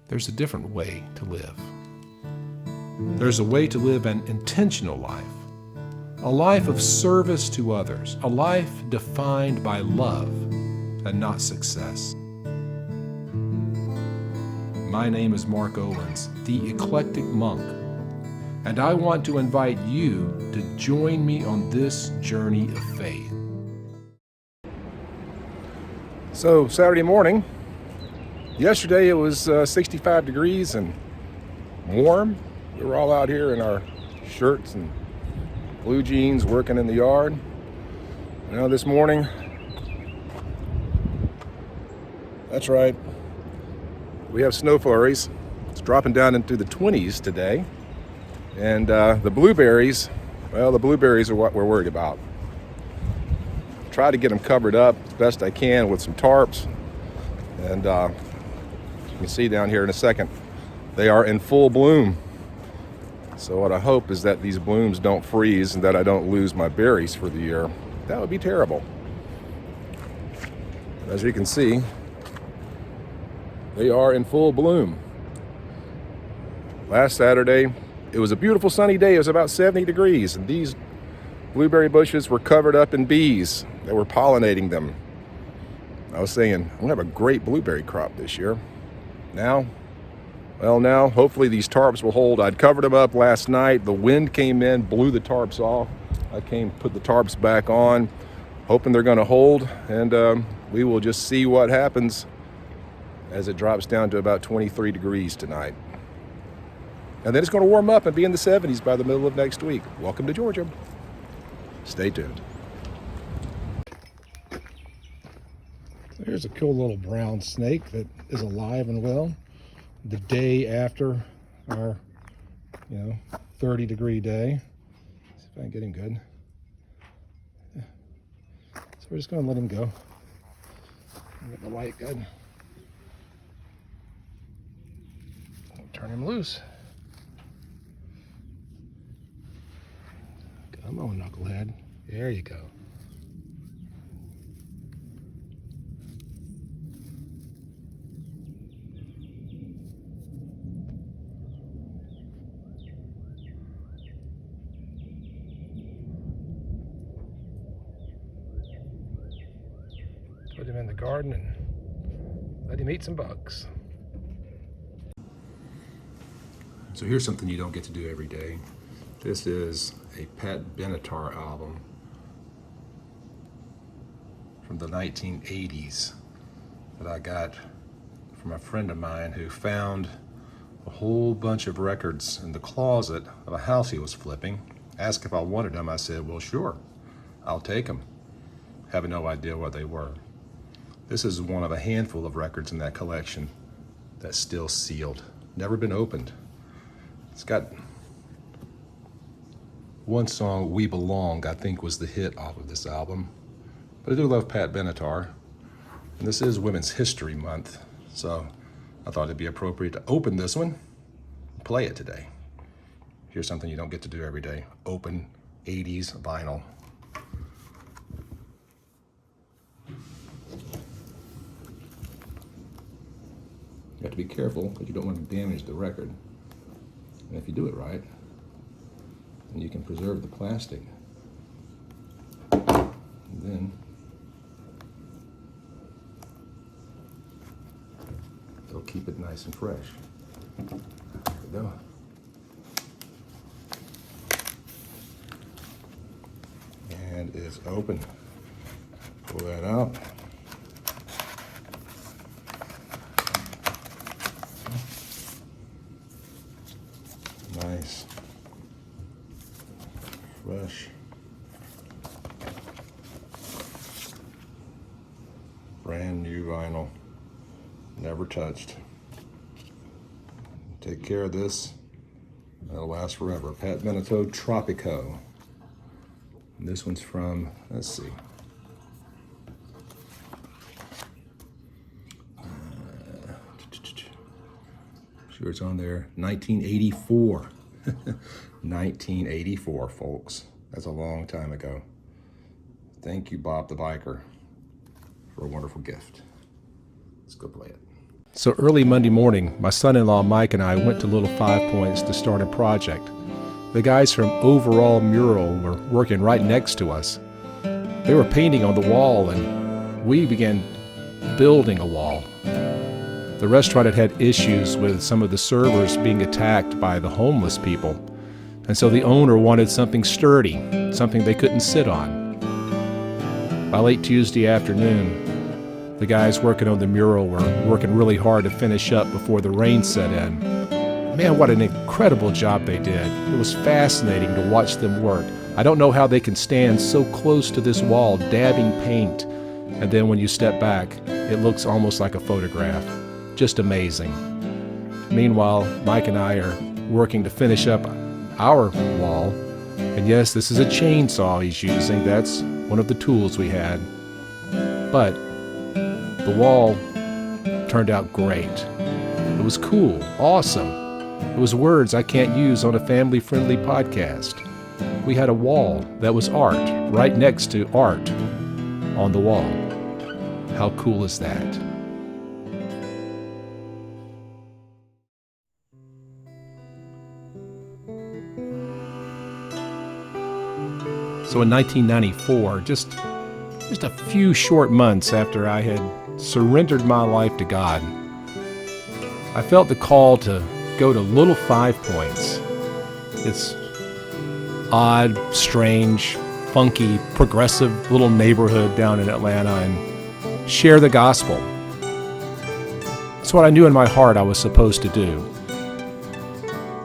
there's a different way to live. There's a way to live an intentional life, a life of service to others, a life defined by love and not success. My name is Mark Owens, the Eclectic Monk, and I want to invite you to join me on this journey of faith. So Saturday morning, yesterday it was 65 degrees and warm. We were all out here in our shirts and blue jeans working in the yard. Now this morning, that's right, we have snow flurries. It's dropping down into the 20s today. And the blueberries, well, the blueberries are what we're worried about. Try to get them covered up as best I can with some tarps. And as you can see down here in a second, they are in full bloom. So what I hope is that these blooms don't freeze and that I don't lose my berries for the year. That would be terrible. As you can see, they are in full bloom. Last Saturday, it was a beautiful sunny day. It was about 70 degrees, and these blueberry bushes were covered up in bees that were pollinating them. I was saying, I'm gonna have a great blueberry crop this year. Now, hopefully these tarps will hold. I'd covered them up last night. The wind came in, blew the tarps off. I put the tarps back on, hoping they're gonna hold, and we will just see what happens as it drops down to about 23 degrees tonight. And then it's gonna warm up and be in the 70s by the middle of next week. Welcome to Georgia. Stay tuned. Here's a cool little brown snake that is alive and well. The day after our, 30-degree day. See if I can get him good. Yeah. So we're just going to let him go. Get the light good. Turn him loose. Come on, knucklehead. There you go. Put him in the garden and let him eat some bugs. So here's something you don't get to do every day. This is a Pat Benatar album from the 1980s that I got from a friend of mine who found a whole bunch of records in the closet of a house he was flipping. Asked if I wanted them. I said, well, sure, I'll take them. Having no idea what they were. This is one of a handful of records in that collection that's still sealed, never been opened. It's got one song, We Belong, I think was the hit off of this album. But I do love Pat Benatar. And this is Women's History Month, so I thought it'd be appropriate to open this one and play it today. Here's something you don't get to do every day. Open 80s vinyl. You have to be careful because you don't want to damage the record. And if you do it right, then you can preserve the plastic. And then they'll keep it nice and fresh. There we go. And it's open. Pull that out. Nice, fresh, brand new vinyl, never touched. Take care of this, that'll last forever. Pat Benatar Tropico. And this one's from, let's see. Sure it's on there, 1984. 1984, folks. That's a long time ago. Thank you, Bob the Biker, for a wonderful gift. Let's go play it. So early Monday morning, my son-in-law Mike and I went to Little Five Points to start a project. The guys from Overall Mural were working right next to us. They were painting on the wall, and we began building a wall. The restaurant had had issues with some of the servers being attacked by the homeless people, and so the owner wanted something sturdy, something they couldn't sit on. By late Tuesday afternoon, the guys working on the mural were working really hard to finish up before the rain set in. Man, what an incredible job they did. It was fascinating to watch them work. I don't know how they can stand so close to this wall, dabbing paint, and then when you step back, it looks almost like a photograph. Just amazing. Meanwhile, Mike and I are working to finish up our wall. And yes, this is a chainsaw he's using. That's one of the tools we had. But the wall turned out great. It was cool, awesome. It was words I can't use on a family-friendly podcast. We had a wall that was art, right next to art on the wall. How cool is that? So in 1994, just a few short months after I had surrendered my life to God, I felt the call to go to Little Five Points. It's odd, strange, funky, progressive little neighborhood down in Atlanta and share the gospel. It's what I knew in my heart I was supposed to do.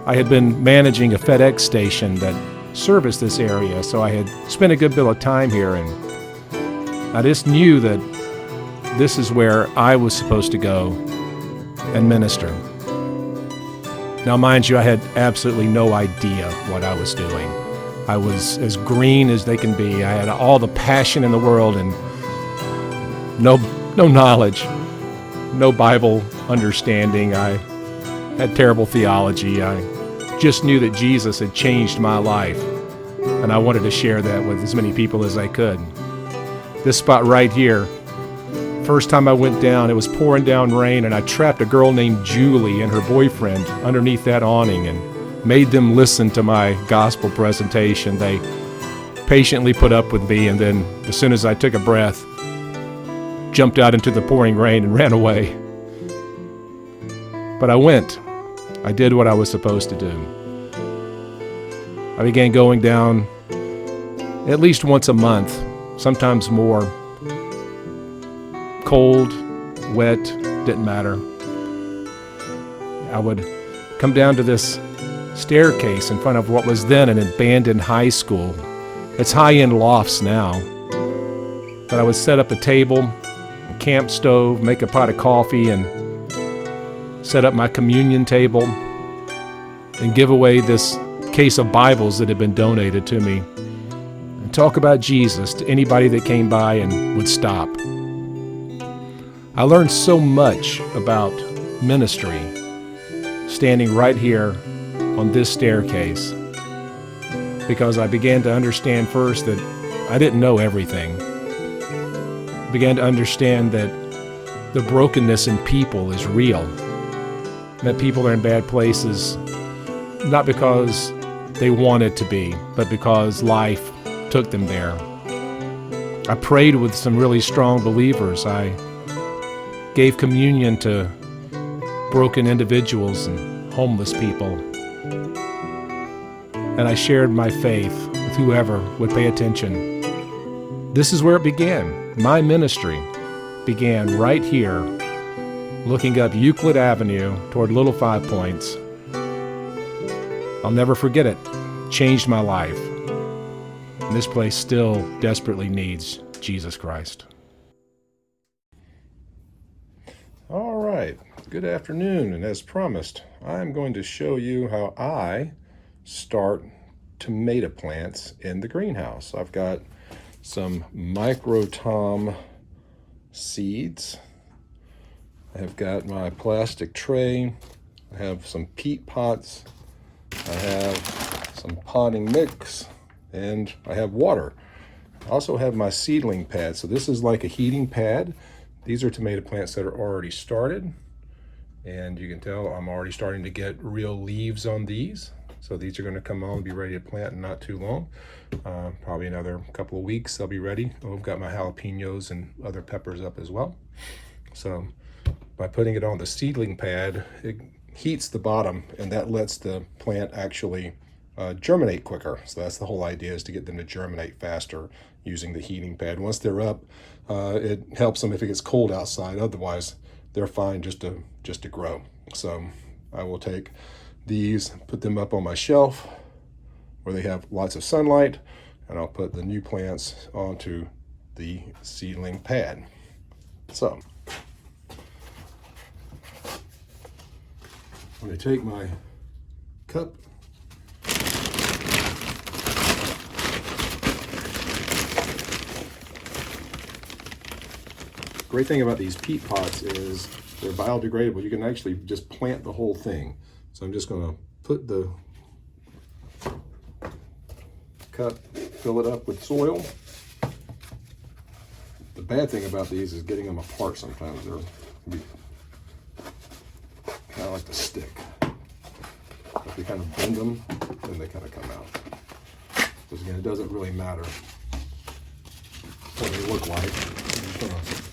I had been managing a FedEx station that serviced this area, so I had spent a good bit of time here, and I just knew that this is where I was supposed to go and minister. Now, mind you, I had absolutely no idea what I was doing. I was as green as they can be. I had all the passion in the world and no knowledge, no Bible understanding. I had terrible theology. I just knew that Jesus had changed my life, and I wanted to share that with as many people as I could. This spot right here, first time I went down, it was pouring down rain, and I trapped a girl named Julie and her boyfriend underneath that awning and made them listen to my gospel presentation. They patiently put up with me, and then as soon as I took a breath, jumped out into the pouring rain and ran away. But I went. I did what I was supposed to do. I began going down at least once a month, sometimes more. Cold, wet, didn't matter. I would come down to this staircase in front of what was then an abandoned high school. It's high-end lofts now. But I would set up a table, a camp stove, make a pot of coffee, and set up my communion table and give away this case of Bibles that had been donated to me and talk about Jesus to anybody that came by and would stop. I learned so much about ministry standing right here on this staircase because I began to understand first that I didn't know everything. I began to understand that the brokenness in people is real. That people are in bad places, not because they wanted to be, but because life took them there. I prayed with some really strong believers. I gave communion to broken individuals and homeless people. And I shared my faith with whoever would pay attention. This is where it began. My ministry began right here, looking up Euclid Avenue toward Little Five Points. I'll never forget it. It changed my life. And this place still desperately needs Jesus Christ. All right. Good afternoon. And as promised, I'm going to show you how I start tomato plants in the greenhouse. I've got some micro-tom seeds. I have got my plastic tray. I have some peat pots. I have some potting mix, and I have water. I also have my seedling pad. So this is like a heating pad. These are tomato plants that are already started. And you can tell I'm already starting to get real leaves on these. So these are going to come on and be ready to plant in not too long. Probably another couple of weeks they'll be ready. Oh, I've got my jalapenos and other peppers up as well. So by putting it on the seedling pad, it heats the bottom, and that lets the plant actually germinate quicker. So that's the whole idea, is to get them to germinate faster using the heating pad. Once they're up, it helps them if it gets cold outside. Otherwise, they're fine just to grow. So I will take these, put them up on my shelf where they have lots of sunlight, and I'll put the new plants onto the seedling pad. So I'm going to take my cup, great thing about these peat pots is they're biodegradable. You can actually just plant the whole thing. So I'm just going to put the cup, fill it up with soil. The bad thing about these is getting them apart sometimes. They're kind of like the stick. If you kind of bend them, then they kind of come out. Because again, it doesn't really matter what they look like. I'm just going to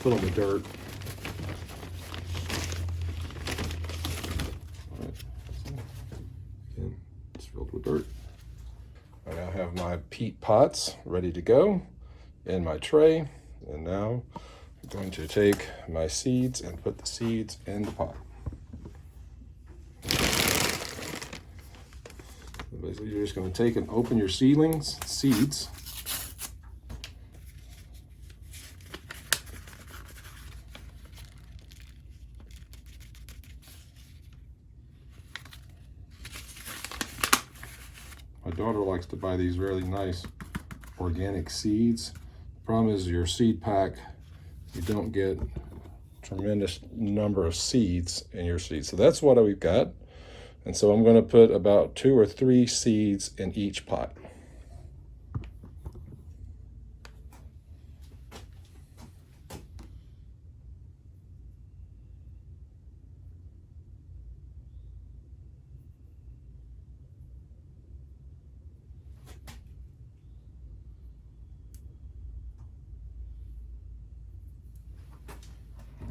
put on the dirt. All right. Again, it's filled with dirt. I now have my peat pots ready to go in my tray, and now I'm going to take my seeds and put the seeds in the pot. So basically, you're just going to take and open your seeds. My daughter likes to buy these really nice organic seeds. The problem is your seed pack, you don't get a tremendous number of seeds in your seeds. So that's what we've got. And so I'm going to put about 2 or 3 seeds in each pot.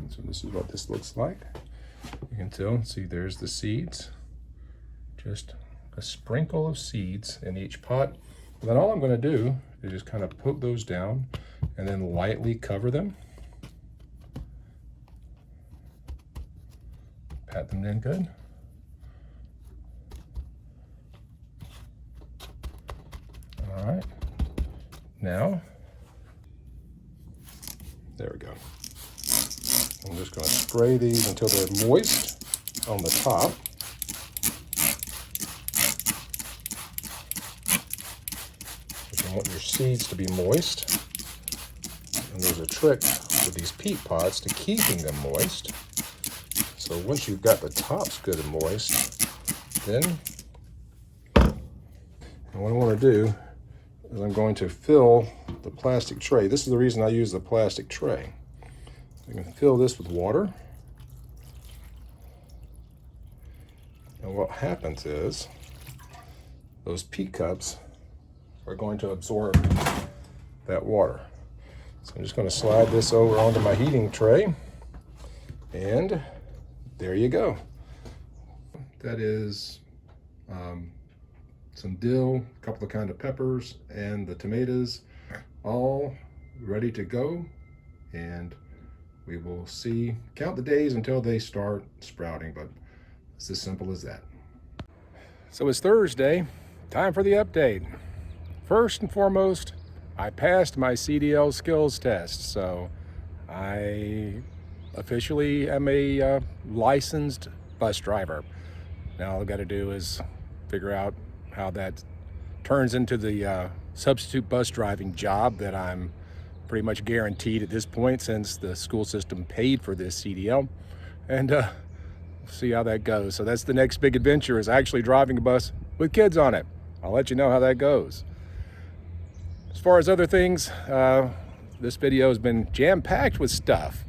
So this is what this looks like. You can tell, see, there's the seeds. Just a sprinkle of seeds in each pot. And then all I'm going to do is just kind of poke those down and then lightly cover them. Pat them in good. All right. Now, there we go. I'm just going to spray these until they're moist on the top. You want your seeds to be moist. And there's a trick with these peat pots to keeping them moist. So once you've got the tops good and moist, then what I want to do is I'm going to fill the plastic tray. This is the reason I use the plastic tray. I can fill this with water. And what happens is those peat cups are going to absorb that water. So I'm just going to slide this over onto my heating tray, and there you go. That is some dill, a couple of kind of peppers, and the tomatoes, all ready to go. And we will count the days until they start sprouting, but it's as simple as that. So it's Thursday, time for the update. First and foremost, I passed my CDL skills test, so I officially am a licensed bus driver. Now all I've got to do is figure out how that turns into the substitute bus driving job that I'm pretty much guaranteed at this point, since the school system paid for this CDL, and see how that goes. So that's the next big adventure, is actually driving a bus with kids on it. I'll let you know how that goes. As far as other things, this video has been jam-packed with stuff.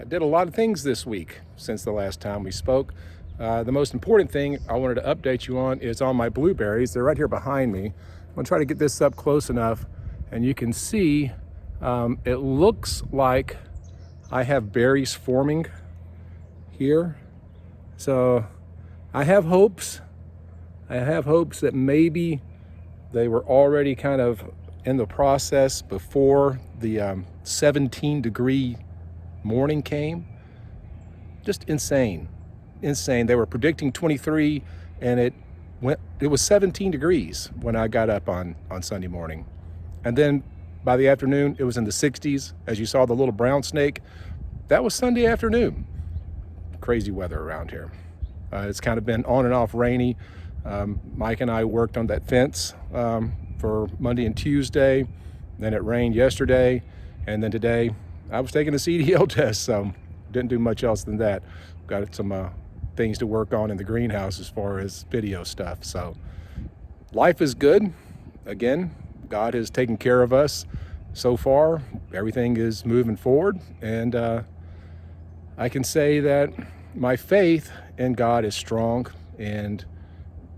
I did a lot of things this week since the last time we spoke. The most important thing I wanted to update you on is on my blueberries. They're right here behind me. I'm gonna try to get this up close enough and you can see it looks like I have berries forming here. So I have hopes. That maybe they were already kind of in the process before the 17-degree morning came. Just insane. They were predicting 23 and it was 17 degrees when I got up on Sunday morning. And then by the afternoon, it was in the 60s. As you saw the little brown snake, that was Sunday afternoon. Crazy weather around here. It's kind of been on and off rainy. Mike and I worked on that fence for Monday and Tuesday. Then it rained yesterday. And then today I was taking a CDL test, so didn't do much else than that. Got some things to work on in the greenhouse as far as video stuff. So life is good. Again, God has taken care of us so far. Everything is moving forward. And I can say that my faith in God is strong. And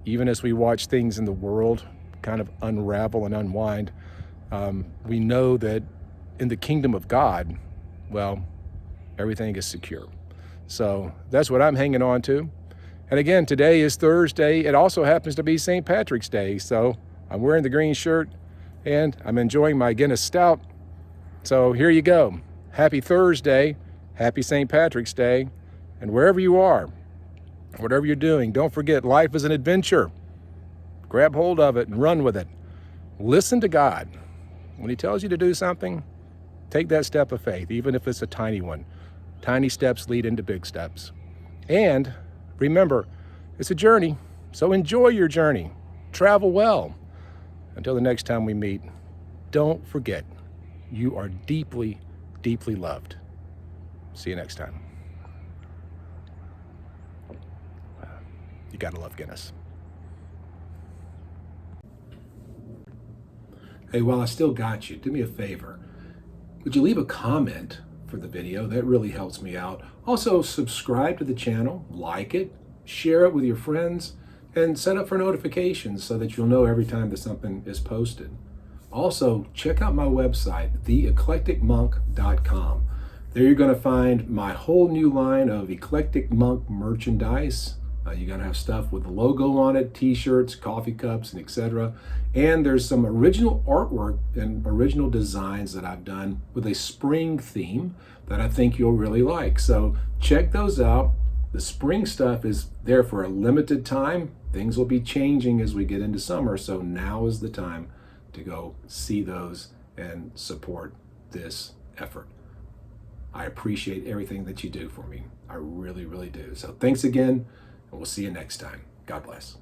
even as we watch things in the world kind of unravel and unwind, we know that in the kingdom of God, well, everything is secure. So that's what I'm hanging on to. And again, today is Thursday. It also happens to be St. Patrick's Day. So I'm wearing the green shirt and I'm enjoying my Guinness Stout. So here you go. Happy Thursday. Happy St. Patrick's Day. And wherever you are, whatever you're doing, don't forget life is an adventure. Grab hold of it and run with it. Listen to God. When he tells you to do something, take that step of faith, even if it's a tiny one. Tiny steps lead into big steps. And remember, it's a journey, so enjoy your journey. Travel well. Until the next time we meet, don't forget, you are deeply, deeply loved. See you next time. You gotta love Guinness. Hey, while I still got you, do me a favor. Would you leave a comment for the video? That really helps me out. Also, subscribe to the channel, like it, share it with your friends, and set up for notifications so that you'll know every time that something is posted. Also, check out my website, theeclecticmonk.com. There you're going to find my whole new line of Eclectic Monk merchandise. You're going to have stuff with the logo on it, t-shirts, coffee cups, and etc. And there's some original artwork and original designs that I've done with a spring theme that I think you'll really like. So check those out. The spring stuff is there for a limited time. Things will be changing as we get into summer, so now is the time to go see those and support this effort. I appreciate everything that you do for me. I really, really do. So thanks again, and we'll see you next time. God bless.